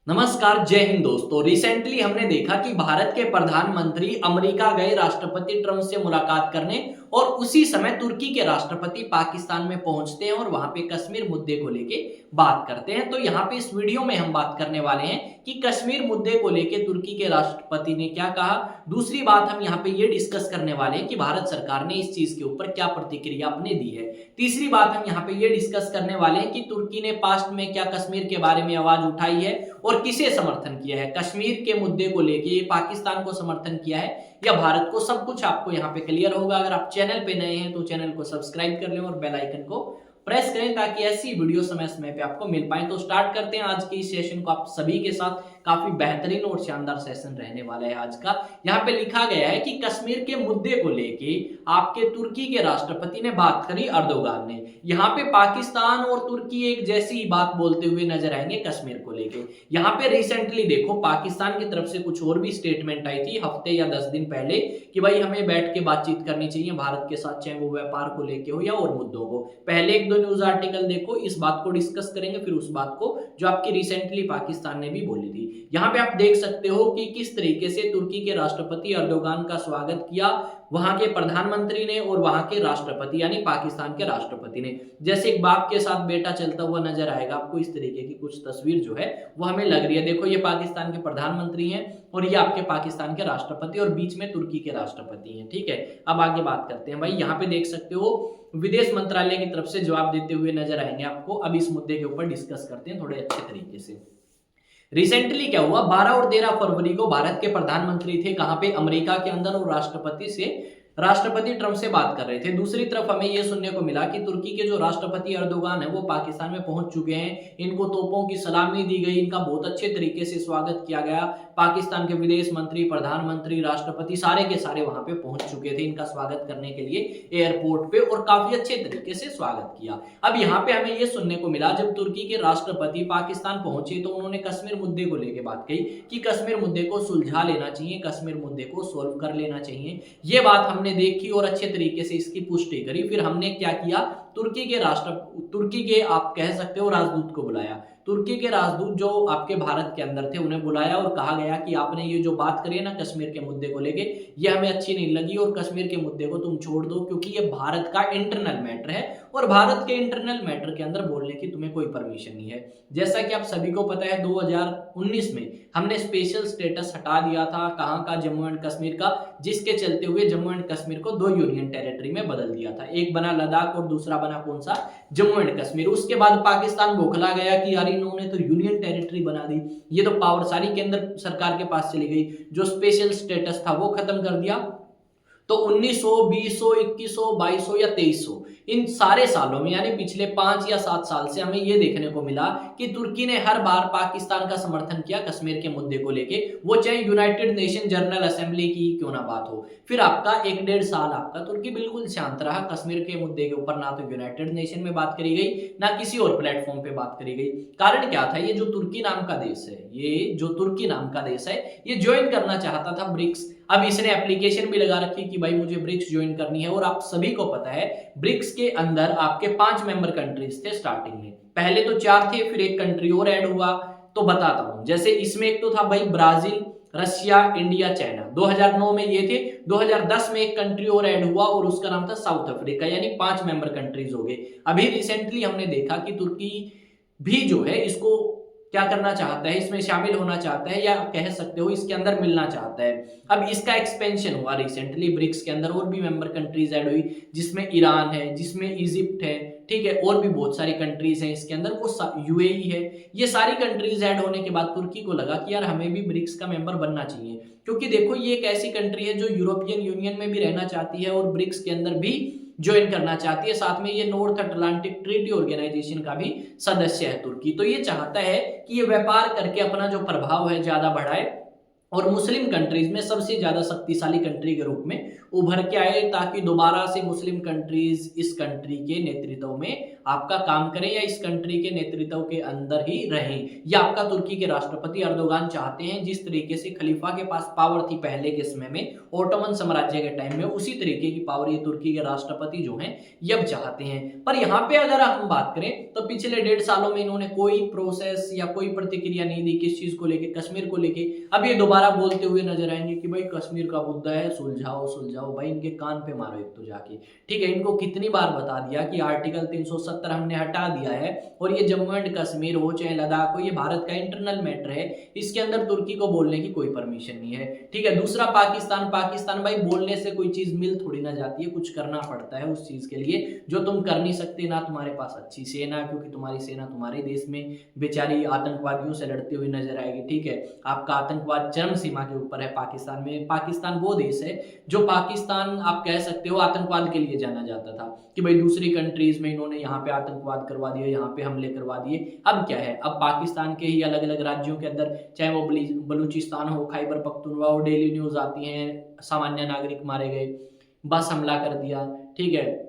नमस्कार, जय हिंद दोस्तों। रिसेंटली हमने देखा कि भारत के प्रधानमंत्री अमेरिका गए राष्ट्रपति ट्रंप से मुलाकात करने और उसी समय तुर्की के राष्ट्रपति पाकिस्तान में पहुंचते हैं और वहां पे कश्मीर मुद्दे को लेके बात करते हैं। तो यहाँ पे इस वीडियो में हम बात करने वाले हैं कि कश्मीर मुद्दे को लेके तुर्की के राष्ट्रपति ने क्या कहा। दूसरी बात हम यहाँ पे ये डिस्कस करने वाले हैं कि भारत सरकार ने इस चीज के ऊपर क्या प्रतिक्रिया अपने दी है। तीसरी बात हम यहाँ पे ये डिस्कस करने वाले हैं कि तुर्की ने पास्ट में क्या कश्मीर के बारे में आवाज उठाई है और किसे समर्थन किया है, कश्मीर के मुद्दे को लेके पाकिस्तान को समर्थन किया है या भारत को। सब कुछ आपको यहाँ पे क्लियर होगा। अगर आप चैनल पे नए हैं तो चैनल को सब्सक्राइब कर लें और बेल आइकन को प्रेस करें ताकि ऐसी वीडियो समय समय पे आपको मिल पाए। तो स्टार्ट करते हैं आज के इस सेशन को आप सभी के साथ। काफी बेहतरीन और शानदार सेशन रहने वाला है आज का। यहाँ पे लिखा गया है कि कश्मीर के मुद्दे को लेके आपके तुर्की के राष्ट्रपति ने बात करी अर्दोगान ने। यहाँ पे पाकिस्तान और तुर्की एक जैसी बात बोलते हुए नजर आएंगे कश्मीर को लेके। यहाँ पे रिसेंटली देखो पाकिस्तान की तरफ से कुछ और भी स्टेटमेंट आई थी हफ्ते या 10 दिन पहले कि भाई हमें बैठ के बातचीत करनी चाहिए भारत के साथ, चाहे वो व्यापार को लेके हो या और मुद्दों को। पहले एक दो न्यूज आर्टिकल देखो, इस बात को डिस्कस करेंगे, फिर उस बात को जो आपकी रिसेंटली पाकिस्तान ने भी बोली थी। यहाँ पे आप देख सकते हो कि किस तरीके से तुर्की के राष्ट्रपति अर्दोगान का स्वागत किया वहां के प्रधानमंत्री ने और वहां के राष्ट्रपति यानी पाकिस्तान के राष्ट्रपति ने। जैसे एक बाप के साथ बेटा चलता हुआ नजर आएगा आपको, इस तरीके की कुछ तस्वीर जो है वो हमें लग रही है। देखो ये पाकिस्तान के प्रधानमंत्री हैं और ये आपके पाकिस्तान के राष्ट्रपति और बीच में तुर्की के राष्ट्रपति हैं। ठीक है, अब आगे बात करते हैं। भाई यहाँ पे देख सकते हो विदेश मंत्रालय की तरफ से जवाब देते हुए नजर आएंगे आपको। अब इस मुद्दे के ऊपर डिस्कस करते हैं थोड़े अच्छे तरीके से। रिसेंटली क्या हुआ, 12 और 13 फरवरी को भारत के प्रधानमंत्री थे कहां पे, अमेरिका के अंदर, और राष्ट्रपति ट्रंप से बात कर रहे थे। दूसरी तरफ हमें यह सुनने को मिला कि तुर्की के जो राष्ट्रपति अर्दोगान है वो पाकिस्तान में पहुंच चुके हैं। इनको तोपों की सलामी दी गई, इनका बहुत अच्छे तरीके से स्वागत किया गया। पाकिस्तान के विदेश मंत्री, प्रधानमंत्री, राष्ट्रपति सारे के सारे वहां पे पहुंच चुके थे इनका स्वागत करने के लिए एयरपोर्ट पे, और काफी अच्छे तरीके से स्वागत किया। अब यहाँ पे हमें यह सुनने को मिला जब तुर्की के राष्ट्रपति पाकिस्तान पहुंचे तो उन्होंने कश्मीर मुद्दे को लेकर बात कही कि कश्मीर मुद्दे को सुलझा लेना चाहिए, कश्मीर मुद्दे को सोल्व कर लेना चाहिए। ये बात हमने देखी और अच्छे तरीके से इसकी पुष्टि करी। फिर हमने क्या किया, तुर्की के आप कह सकते हो राजदूत को बुलाया। तुर्की के राजदूत जो आपके भारत के अंदर थे उन्हें बुलाया और कहा गया कि आपने ये जो बात करी है ना कश्मीर के मुद्दे को लेके, ये हमें अच्छी नहीं लगी और कश्मीर के मुद्दे को तुम छोड़ दो क्योंकि ये भारत का इंटरनल मैटर है और भारत के इंटरनल मैटर के अंदर बोलने की तुम्हें कोई परमिशन नहीं है। जैसा कि आप सभी को पता है 2019 में हमने स्पेशल स्टेटस हटा दिया था, कहां का, जम्मू एंड कश्मीर का, जिसके चलते हुए जम्मू एंड कश्मीर को 2 यूनियन टेरिटरी में बदल दिया था। एक बना लद्दाख और दूसरा बना कौन सा, जम्मू एंड कश्मीर। उसके बाद पाकिस्तान बौखला गया कि यार इन्होंने तो यूनियन टेरिटरी बना दी, ये तो पावर सारी केंद्र सरकार के पास चली गई। जो स्पेशल स्टेटस था वो खत्म कर दिया। तो 1900, 2000, 2100, 2200 या 2300 इन सारे सालों में यानी पिछले 5 या 7 साल से हमें यह देखने को मिला कि तुर्की ने हर बार पाकिस्तान का समर्थन किया कश्मीर के मुद्दे को लेके, वो चाहे यूनाइटेड नेशन जनरल असेंबली की क्यों ना बात हो। फिर आपका 1-1.5 साल आपका तुर्की बिल्कुल शांत रहा कश्मीर के मुद्दे के ऊपर, ना तो यूनाइटेड नेशन में बात करी गई ना किसी और प्लेटफॉर्म पे बात करी गई। कारण क्या था, ये जो तुर्की नाम का देश है, ये ज्वाइन करना चाहता था ब्रिक्स। अब इसने एप्लीकेशन भी लगा रखी कि भाई मुझे ब्रिक्स ज्वाइन करनी है। और आप सभी को पता है ब्रिक्स के अंदर आपके 5 मेंबर कंट्रीज थे स्टार्टिंग में, पहले तो 4 थे, फिर एक कंट्री और ऐड हुआ। तो बताता हूं, जैसे इसमें एक तो था भाई ब्राजील, रशिया, इंडिया, चाइना, 2009 में ये थे। 2010 में एक कंट्री और ऐड हुआ और उसका नाम था साउथ अफ्रीका, यानी 5 मेंबर कंट्रीज हो गए। अभी रिसेंटली हमने देखा कि तुर्की भी जो है इसको क्या करना चाहता है, इसमें शामिल होना चाहता है, या कह सकते हो इसके अंदर मिलना चाहता है। अब इसका एक्सपेंशन हुआ रिसेंटली, ब्रिक्स के अंदर और भी मेंबर कंट्रीज ऐड हुई, जिसमें ईरान है, जिसमें इजिप्ट है, ठीक है, और भी बहुत सारी कंट्रीज हैं इसके अंदर, वो यूएई है। ये सारी कंट्रीज ऐड होने के बाद तुर्की को लगा कि यार हमें भी ब्रिक्स का मेंबर बनना चाहिए, क्योंकि देखो ये एक ऐसी कंट्री है जो यूरोपियन यूनियन में भी रहना चाहती है और ब्रिक्स के अंदर भी ज्वाइन करना चाहती है। साथ में ये नॉर्थ अटलांटिक ट्रीटी ऑर्गेनाइजेशन का भी सदस्य है तुर्की। तो ये चाहता है कि ये व्यापार करके अपना जो प्रभाव है ज्यादा बढ़ाए और मुस्लिम कंट्रीज में सबसे ज्यादा शक्तिशाली कंट्री के रूप में उभर के आए, ताकि दोबारा से मुस्लिम कंट्रीज इस कंट्री के नेतृत्व में आपका काम करें या इस कंट्री के नेतृत्व के अंदर ही रहें। या आपका तुर्की के राष्ट्रपति अर्दोगान चाहते हैं जिस तरीके से खलीफा के पास पावर थी पहले के समय में ओटोमन साम्राज्य के टाइम में, उसी तरीके की पावर ये तुर्की के राष्ट्रपति जो हैं ये अब चाहते हैं। पर यहाँ पे अगर हम बात करें तो पिछले 1.5 सालों में इन्होंने कोई प्रोसेस या कोई प्रतिक्रिया नहीं दी किस चीज को लेके, कश्मीर को लेके। अब ये दोबारा बोलते हुए नजर आएंगे कि भाई कश्मीर का मुद्दा है, सुलझाओ सुलझाओ। भाई इनके कान पे मारो एक तो जाके, ठीक है। इनको कितनी बार बता दिया कि आर्टिकल 370 हमने हटा दिया है और ये जम्मू एंड कश्मीर हो चाहे लद्दाख हो, ये भारत का इंटरनल मैटर है, इसके अंदर तुर्की को बोलने की कोई परमिशन नहीं है, ठीक है। दूसरा पाकिस्तान भाई बोलने से कोई चीज मिल थोड़ी ना जाती है, कुछ करना पड़ता है उस चीज के लिए जो तुम कर नहीं सकते। ना तुम्हारे पास अच्छी सेना, क्योंकि तुम्हारी सेना तुम्हारे देश में बेचारी आतंकवादियों से लड़ती हुई नजर आएगी, ठीक है। आपका आतंकवाद चरम सीमा के ऊपर है पाकिस्तान में। पाकिस्तान वो देश है जो पाकिस्तान आप कह सकते हो आतंकवाद के लिए जाना जाता था कि भाई दूसरी कंट्रीज में इन्होंने यहाँ पे आतंकवाद करवा दिया, यहाँ पे हमले करवा दिए। अब क्या है, अब पाकिस्तान के ही अलग अलग राज्यों के अंदर, चाहे वो बलूचिस्तान हो, खैबर पख्तूनख्वा हो, डेली न्यूज आती है सामान्य नागरिक मारे गए, बस हमला कर दिया, ठीक है,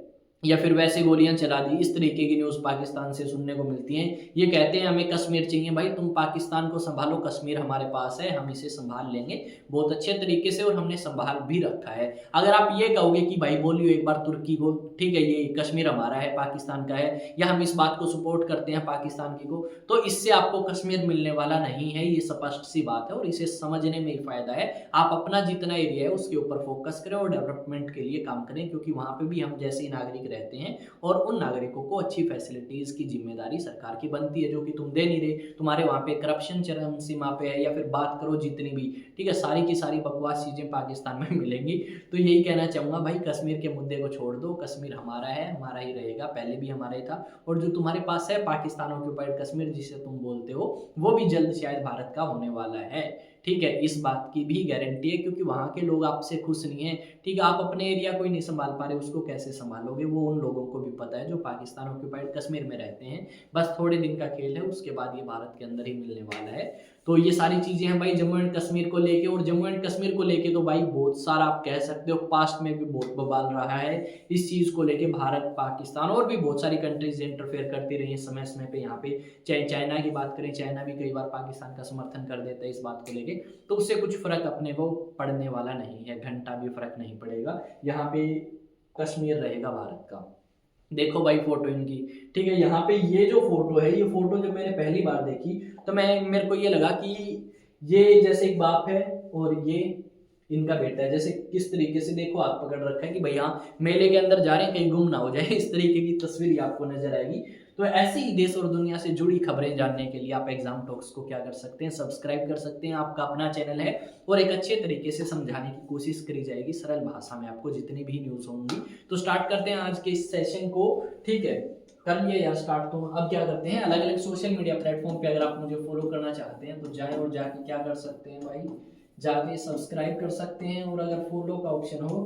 या फिर वैसे गोलियां चला दी। इस तरीके की न्यूज़ पाकिस्तान से सुनने को मिलती हैं। ये कहते हैं हमें कश्मीर चाहिए। भाई तुम पाकिस्तान को संभालो, कश्मीर हमारे पास है, हम इसे संभाल लेंगे बहुत अच्छे तरीके से और हमने संभाल भी रखा है। अगर आप ये कहोगे कि भाई बोलियो एक बार तुर्की को, ठीक है, ये कश्मीर हमारा है, पाकिस्तान का है, या हम इस बात को सपोर्ट करते हैं पाकिस्तान की को, तो इससे आपको कश्मीर मिलने वाला नहीं है। ये स्पष्ट सी बात है और इसे समझने में ही फायदा है। आप अपना जितना एरिया है उसके ऊपर फोकस करें और डेवलपमेंट के लिए काम करें, क्योंकि वहां पे भी हम जैसे नागरिक रहते हैं और उन नागरिकों को अच्छी फैसिलिटीज की जिम्मेदारी सरकार की बनती है, जो कि तुम दे नहीं रहे। तुम्हारे वहां पे करप्शन चरम सीमा पे है, या फिर बात करो जितनी भी, ठीक है, सारी की सारी बकवास चीजें पाकिस्तान में मिलेंगी। तो यही कहना चाहूंगा भाई, कश्मीर के मुद्दे को छोड़ दो, कश्मीर हमारा है, हमारा ही रहेगा, पहले भी हमारा ही था। और जो तुम्हारे पास है पाकिस्तान ऑक्यूपाइड कश्मीर जिसे तुम बोलते हो, वो भी जल्द शायद भारत का होने वाला है, ठीक है। इस बात की भी गारंटी है, क्योंकि वहां के लोग आपसे खुश नहीं है, ठीक है। आप अपने एरिया को ही नहीं संभाल पा रहे, उसको कैसे संभालोगे, वो उन लोगों को भी पता है जो पाकिस्तान ऑक्यूपाइड कश्मीर में रहते हैं। बस थोड़े दिन का खेल है, उसके बाद ये भारत के अंदर ही मिलने वाला है। तो ये सारी चीजें हैं भाई जम्मू एंड कश्मीर को लेके। और जम्मू एंड कश्मीर को लेके तो भाई बहुत सारा आप कह सकते हो पास्ट में भी बहुत बवाल रहा है इस चीज को लेके। भारत, पाकिस्तान और भी बहुत सारी कंट्रीज इंटरफेयर करती रही है समय समय पे यहाँ पे। चाहे चाइना की बात करें, चाइना भी कई बार पाकिस्तान का समर्थन कर देता है इस बात को लेके। तो उससे कुछ फर्क अपने को पड़ने वाला नहीं है, घंटा भी फर्क नहीं पड़ेगा। यहाँ पे कश्मीर रहेगा भारत का। देखो भाई फोटो इनकी, ठीक है। यहाँ पे ये जो फोटो है, ये फोटो जब मैंने पहली बार देखी तो मेरे को ये लगा कि ये जैसे एक बाप है और ये इनका बेटा है। जैसे किस तरीके से देखो हाथ पकड़ रखा है कि भैया मेले के अंदर जा रहे हैं, कहीं गुम ना हो जाए, इस तरीके की तस्वीर आपको नजर आएगी। तो ऐसे ही देश और दुनिया से जुड़ी खबरें जानने के लिए आप एग्जाम टॉक्स को क्या कर सकते हैं, सब्सक्राइब कर सकते हैं। आपका अपना चैनल है और एक अच्छे तरीके से समझाने की कोशिश करी जाएगी सरल भाषा में आपको जितनी भी न्यूज होंगी। तो स्टार्ट करते हैं आज के इस सेशन को, ठीक है। कर लिया यार स्टार्ट। तो अब क्या करते हैं, अलग अलग सोशल मीडिया प्लेटफॉर्म पे अगर आप मुझे फॉलो करना चाहते हैं तो जाएं और जाके क्या कर सकते हैं भाई, जाके सब्सक्राइब कर सकते हैं, और अगर फॉलो का ऑप्शन हो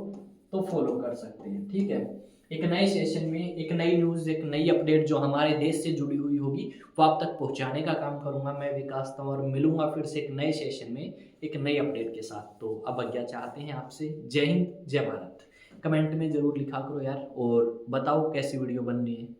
तो फॉलो कर सकते हैं, ठीक है। एक नए सेशन में एक नई न्यूज़, एक नई अपडेट जो हमारे देश से जुड़ी हुई होगी वो आप तक पहुंचाने का काम करूंगा मैं विकास तंवर। मिलूंगा फिर से एक नए सेशन में एक नई अपडेट के साथ। तो अब आज्ञा चाहते हैं आपसे। जय हिंद, जय भारत। कमेंट में जरूर लिखा करो यार और बताओ कैसी वीडियो बन रही है।